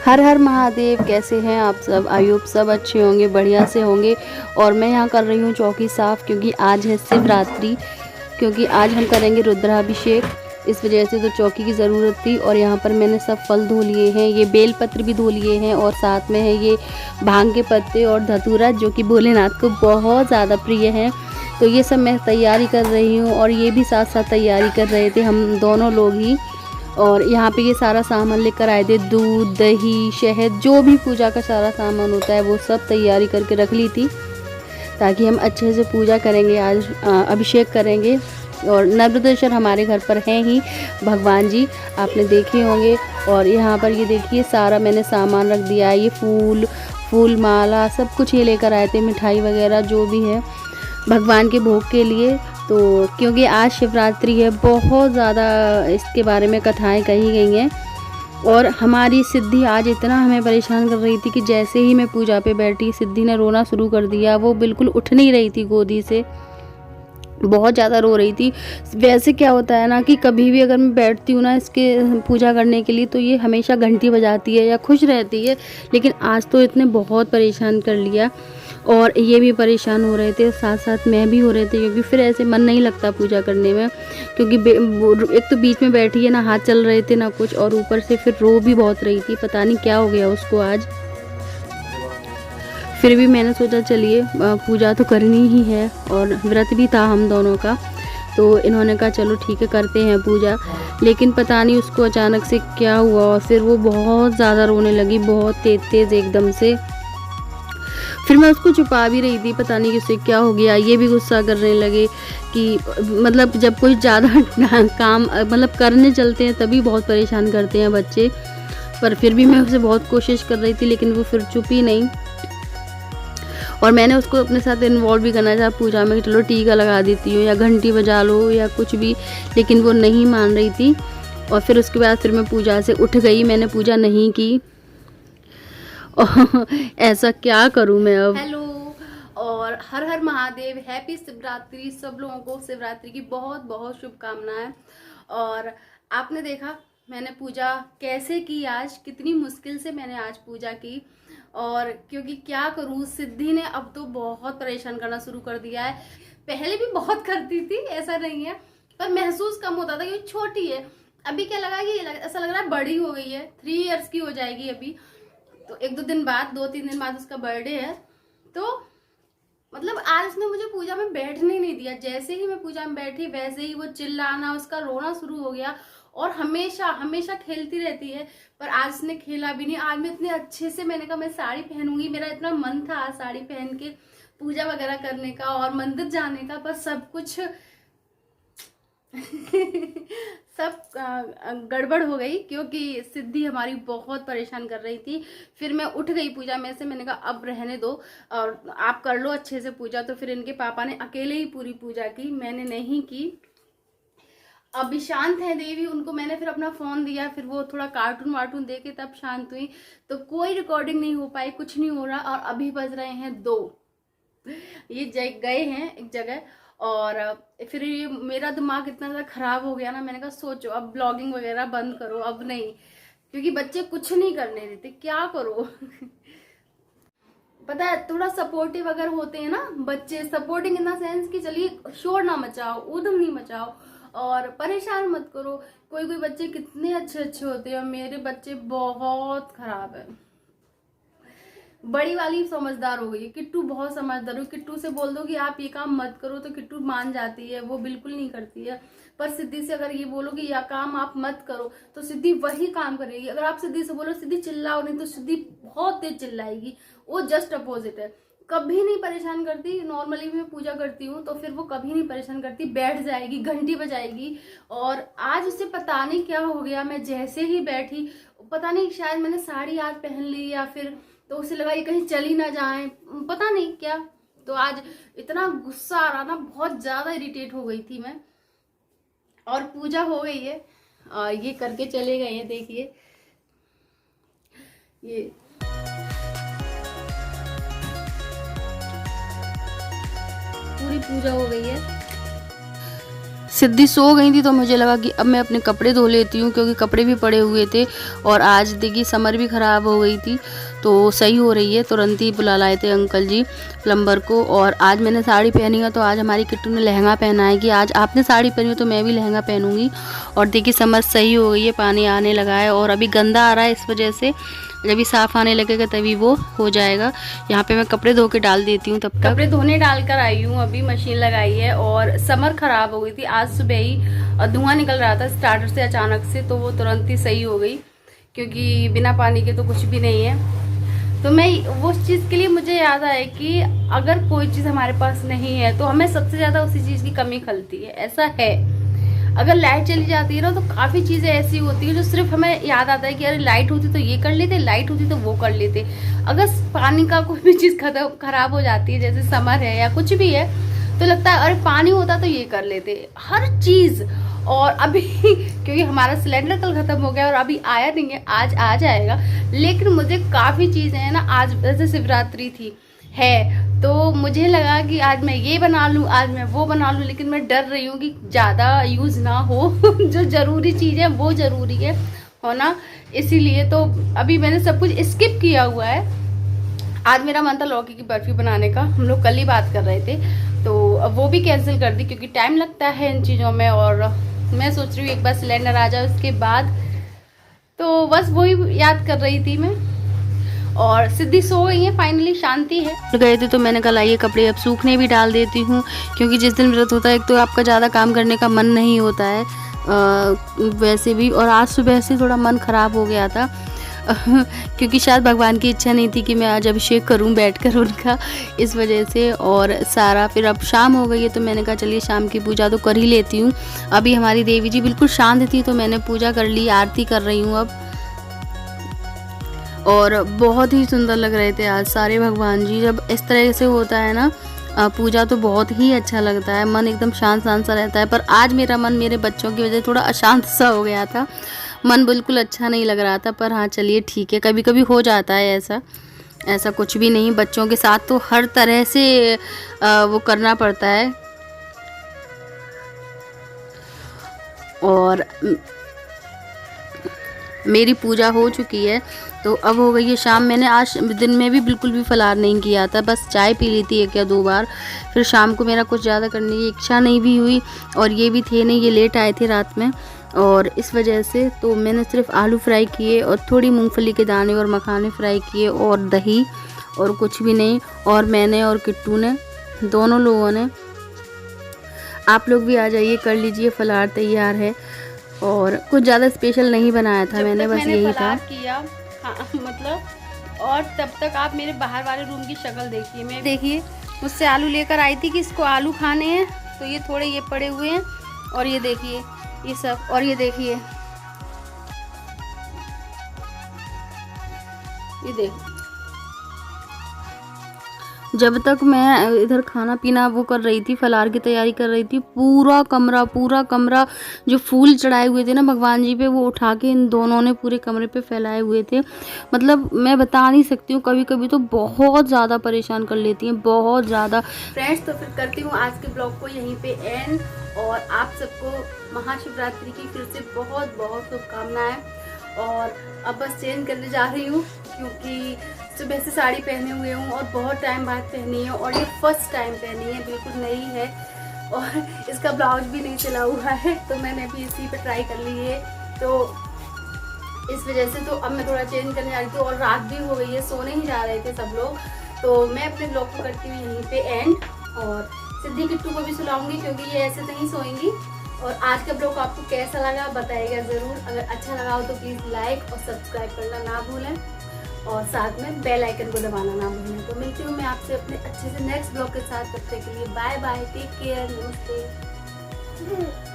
हर हर महादेव। कैसे हैं आप सब? आई होप सब अच्छे होंगे, बढ़िया से होंगे। और मैं यहाँ कर रही हूँ चौकी साफ़, क्योंकि आज है शिवरात्रि, क्योंकि आज हम करेंगे रुद्राभिषेक। इस वजह से तो चौकी की ज़रूरत थी। और यहाँ पर मैंने सब फल धो लिए हैं, ये बेल पत्र भी धो लिए हैं, और साथ में है ये भांग के पत्ते और धतूरा, जो कि भोलेनाथ को बहुत ज़्यादा प्रिय है। तो ये सब मैं तैयारी कर रही हूँ, और ये भी साथ साथ तैयारी कर रहे थे हम दोनों लोग ही। और यहाँ पे ये सारा सामान लेकर आए थे, दूध, दही, शहद, जो भी पूजा का सारा सामान होता है वो सब तैयारी करके रख ली थी, ताकि हम अच्छे से पूजा करेंगे। आज अभिषेक करेंगे। और नवरात्र हमारे घर पर हैं ही भगवान जी, आपने देखे होंगे। और यहाँ पर ये देखिए सारा मैंने सामान रख दिया है, ये फूल माला सब कुछ ये लेकर आए थे, मिठाई वगैरह जो भी है भगवान के भोग के लिए। तो क्योंकि आज शिवरात्रि है, बहुत ज़्यादा इसके बारे में कथाएं कही गई हैं। और हमारी सिद्धि आज इतना हमें परेशान कर रही थी कि जैसे ही मैं पूजा पे बैठी, सिद्धि ने रोना शुरू कर दिया। वो बिल्कुल उठ नहीं रही थी गोदी से, बहुत ज़्यादा रो रही थी। वैसे क्या होता है ना कि कभी भी अगर मैं बैठती हूँ ना इसके पूजा करने के लिए, तो ये हमेशा घंटी बजाती है या खुश रहती है। लेकिन आज तो इसने बहुत परेशान कर लिया, और ये भी परेशान हो रहे थे, साथ साथ मैं भी हो रहे थे, क्योंकि फिर ऐसे मन नहीं लगता पूजा करने में। क्योंकि एक तो बीच में बैठी है, ना हाथ चल रहे थे ना कुछ, और ऊपर से फिर रो भी बहुत रही थी, पता नहीं क्या हो गया उसको आज। फिर भी मैंने सोचा चलिए पूजा तो करनी ही है, और व्रत भी था हम दोनों का। तो इन्होंने कहा चलो ठीक है करते हैं पूजा। लेकिन पता नहीं उसको अचानक से क्या हुआ, और फिर वो बहुत ज़्यादा रोने लगी, बहुत तेज़ एकदम से। फिर मैं उसको छुपा भी रही थी, पता नहीं किससे क्या हो गया। ये भी गुस्सा करने लगे कि मतलब जब कोई ज़्यादा काम मतलब करने चलते हैं तभी बहुत परेशान करते हैं बच्चे। पर फिर भी मैं उसे बहुत कोशिश कर रही थी, लेकिन वो फिर चुप ही नहीं। और मैंने उसको अपने साथ इन्वॉल्व भी करना चाहा पूजा में, चलो टीका लगा देती हूँ या घंटी बजा लो या कुछ भी, लेकिन वो नहीं मान रही थी। और फिर उसके बाद फिर मैं पूजा से उठ गई, मैंने पूजा नहीं की। ऐसा क्या करूं मैं अब। हेलो और हर हर महादेव, हैप्पी शिवरात्रि। सब लोगों को शिवरात्रि की बहुत बहुत शुभकामनाएं। और आपने देखा मैंने पूजा कैसे की, आज कितनी मुश्किल से मैंने आज पूजा की। और क्योंकि क्या करूं, सिद्धि ने अब तो बहुत परेशान करना शुरू कर दिया है। पहले भी बहुत करती थी, ऐसा नहीं है, पर महसूस कम होता था क्योंकि छोटी है। अभी क्या लगा कि ऐसा लग रहा है बड़ी हो गई है, 3 इयर्स की हो जाएगी अभी। तो 1-2 दिन बाद, 2-3 दिन बाद उसका बर्थडे है। तो मतलब आज उसने मुझे पूजा में बैठने नहीं दिया। जैसे ही मैं पूजा में बैठी, वैसे ही वो चिल्लाना, उसका रोना शुरू हो गया। और हमेशा हमेशा खेलती रहती है, पर आज उसने खेला भी नहीं। आज मैं इतने अच्छे से, मैंने कहा मैं साड़ी पहनूंगी, मेरा इतना मन था आज साड़ी पहन के पूजा वगैरह करने का और मंदिर जाने का, पर सब कुछ सब गड़बड़ हो गई, क्योंकि सिद्धि हमारी बहुत परेशान कर रही थी। फिर मैं उठ गई पूजा में से, मैंने कहा अब रहने दो और आप कर लो अच्छे से पूजा। तो फिर इनके पापा ने अकेले ही पूरी पूजा की, मैंने नहीं की। अभी शांत है देवी, उनको मैंने फिर अपना फोन दिया, फिर वो थोड़ा कार्टून वार्टून देके तब शांत हुई। तो कोई रिकॉर्डिंग नहीं हो पाई, कुछ नहीं हो रहा। और अभी बज रहे हैं 2, ये गए हैं एक जगह। और फिर ये मेरा दिमाग इतना ज़्यादा खराब हो गया ना, मैंने कहा सोचो अब ब्लॉगिंग वगैरह बंद करो, अब नहीं, क्योंकि बच्चे कुछ नहीं करने देते, क्या करो। पता है थोड़ा सपोर्टिव अगर होते हैं ना बच्चे, सपोर्टिंग इन द सेंस कि चलिए शोर ना मचाओ, ऊधम नहीं मचाओ और परेशान मत करो। कोई कोई बच्चे कितने अच्छे अच्छे होते हैं, मेरे बच्चे बहुत खराब है। बड़ी वाली समझदार हो गई, किट्टू बहुत समझदार हो। किट्टू से बोल दो कि आप ये काम मत करो तो किट्टू मान जाती है, वो बिल्कुल नहीं करती है। पर सिद्धि से अगर ये बोलो कि यह काम आप मत करो, तो सिद्धि वही काम करेगी। अगर आप सिद्धि से बोलो सिद्धि चिल्लाओ नहीं, तो सिद्धि बहुत तेज चिल्लाएगी। वो जस्ट अपोजिट है, कभी नहीं परेशान करती। नॉर्मली मैं पूजा करती हूँ तो फिर वो कभी नहीं परेशान करती, बैठ जाएगी, घंटी बजाएगी। और आज उसे पता नहीं क्या हो गया, मैं जैसे ही बैठी, पता नहीं शायद मैंने साड़ी आज पहन ली या फिर, तो उसे लगा ये कहीं चली ना जाए, पता नहीं क्या। तो आज इतना गुस्सा आ रहा था, बहुत ज्यादा इरिटेट हो गई थी मैं। और पूजा हो गई है, ये करके चले गए हैं, देखिए ये पूरी पूजा हो गई है। सिद्धि सो गई थी तो मुझे लगा कि अब मैं अपने कपड़े धो लेती हूँ, क्योंकि कपड़े भी पड़े हुए थे और आज देखिए समर भी ख़राब हो गई थी तो सही हो रही है। तुरंत ही बुला लाए थे अंकल जी प्लम्बर को। और आज मैंने साड़ी पहनी है तो आज हमारी किट्टू ने लहंगा पहना है कि आज आपने साड़ी पहनी हो तो मैं भी लहंगा पहनूंगी। और देखिए समर सही हो गई है, पानी आने लगा है और अभी गंदा आ रहा है, इस वजह से जब भी साफ़ आने लगेगा तभी वो हो जाएगा। यहाँ पे मैं कपड़े धो के डाल देती हूँ, तब तक कपड़े धोने डाल कर आई हूँ, अभी मशीन लगाई है। और समर ख़राब हो गई थी आज सुबह ही, धुआं निकल रहा था स्टार्टर से अचानक से, तो वो तुरंत ही सही हो गई, क्योंकि बिना पानी के तो कुछ भी नहीं है। तो मैं वो चीज़ के लिए मुझे याद आया कि अगर कोई चीज़ हमारे पास नहीं है तो हमें सबसे ज़्यादा उसी चीज़ की कमी खलती है, ऐसा है। अगर लाइट चली जाती है ना तो काफ़ी चीज़ें ऐसी होती है जो सिर्फ हमें याद आता है कि अरे लाइट होती तो ये कर लेते, लाइट होती तो वो कर लेते। अगर पानी का कोई भी चीज़ खराब हो जाती है, जैसे समर है या कुछ भी है, तो लगता है अरे पानी होता तो ये कर लेते, हर चीज़। और अभी क्योंकि हमारा सिलेंडर कल ख़त्म हो गया और अभी आया नहीं है, आज आ जाएगा। लेकिन मुझे काफ़ी चीज़ें हैं ना, आज जैसे शिवरात्रि थी है तो मुझे लगा कि आज मैं ये बना लूँ, आज मैं वो बना लूँ, लेकिन मैं डर रही हूँ कि ज़्यादा यूज़ ना हो जो ज़रूरी चीज़ है वो ज़रूरी है होना, इसीलिए तो अभी मैंने सब कुछ स्किप किया हुआ है। आज मेरा मन था लौकी की बर्फ़ी बनाने का, हम लोग कल ही बात कर रहे थे, तो अब वो भी कैंसिल कर दी क्योंकि टाइम लगता है इन चीज़ों में। और मैं सोच रही हूँ एक बार सिलेंडर आ जाए उसके बाद, तो बस वही याद कर रही थी मैं। और सिद्धि सो गई है, फाइनली शांति है। गए थे तो मैंने कहा लाइए कपड़े अब सूखने भी डाल देती हूँ, क्योंकि जिस दिन व्रत होता है एक तो आपका ज़्यादा काम करने का मन नहीं होता है वैसे भी। और आज सुबह से थोड़ा मन ख़राब हो गया था क्योंकि शायद भगवान की इच्छा नहीं थी कि मैं आज अभिषेक करूं बैठकर उनका, इस वजह से। और सारा फिर अब शाम हो गई है तो मैंने कहा चलिए शाम की पूजा तो कर ही लेती हूँ। अभी हमारी देवी जी बिल्कुल शांत थी तो मैंने पूजा कर ली, आरती कर रही हूँ अब। और बहुत ही सुंदर लग रहे थे आज सारे भगवान जी। जब इस तरह से होता है ना पूजा तो बहुत ही अच्छा लगता है, मन एकदम शांत शांत सा रहता है। पर आज मेरा मन मेरे बच्चों की वजह से थोड़ा अशांत सा हो गया था, मन बिल्कुल अच्छा नहीं लग रहा था। पर हाँ चलिए ठीक है, कभी कभी हो जाता है ऐसा, ऐसा कुछ भी नहीं। बच्चों के साथ तो हर तरह से वो करना पड़ता है। और मेरी पूजा हो चुकी है तो अब हो गई है शाम। मैंने आज दिन में भी बिल्कुल भी फलार नहीं किया था, बस चाय पी ली थी 1 या 2 बार। फिर शाम को मेरा कुछ ज़्यादा करने की इच्छा नहीं भी हुई, और ये भी थे नहीं, ये लेट आए थे रात में, और इस वजह से तो मैंने सिर्फ आलू फ्राई किए और थोड़ी मूंगफली के दाने और मखाने फ्राई किए और दही, और कुछ भी नहीं। और मैंने और किट्टू ने, दोनों लोगों ने। आप लोग भी आ जाइए, कर लीजिए, फलार तैयार है। और कुछ ज़्यादा स्पेशल नहीं बनाया था मैंने, बस यही था किया। हाँ मतलब, और तब तक आप मेरे बाहर वाले रूम की शक्ल देखिए। मैं देखिए मुझसे आलू लेकर आई थी कि इसको आलू खाने हैं, तो ये थोड़े ये पड़े हुए हैं, और ये देखिए ये सब, और ये देखिए ये देखिए। जब तक मैं इधर खाना पीना वो कर रही थी, फलार की तैयारी कर रही थी, पूरा कमरा जो फूल चढ़ाए हुए थे ना भगवान जी पे, वो उठा के इन दोनों ने पूरे कमरे पे फैलाए हुए थे। मतलब मैं बता नहीं सकती हूँ, कभी कभी तो बहुत ज़्यादा परेशान कर लेती हैं, बहुत ज़्यादा। फ्रेंड्स तो फिर करती हूँ आज के ब्लॉग को यहीं पे एंड, और आप सबको महाशिवरात्रि की फिर से बहुत बहुत शुभकामनाएँ। और अब बस चेंज करने जा रही हूँ, क्योंकि सुबह से साड़ी पहने हुए हूँ और बहुत टाइम बाद पहनी है, और ये फर्स्ट टाइम पहनी है, बिल्कुल नई है, और इसका ब्लाउज भी नहीं सिला हुआ है, तो मैंने भी इसी पे ट्राई कर ली है। तो इस वजह से तो अब मैं थोड़ा चेंज करने जा रही थी, और रात भी हो गई है, सोने ही जा रहे थे सब लोग। तो मैं अपने ब्लॉग को करती हूँ यहीं पे एंड, और सिद्धि किट्टू को भी सुलाऊंगी क्योंकि ये ऐसे नहीं सोएंगी। और आज का ब्लॉग आपको कैसा लगा बताइएगा ज़रूर। अगर अच्छा लगा हो तो प्लीज़ लाइक और सब्सक्राइब करना ना भूलें, और साथ में बेल आइकन को दबाना ना भूलें। तो मिलती हूँ मैं आपसे अपने अच्छे से नेक्स्ट ब्लॉग के साथ, तब तक के लिए बाय बाय, टेक केयर, नमस्ते।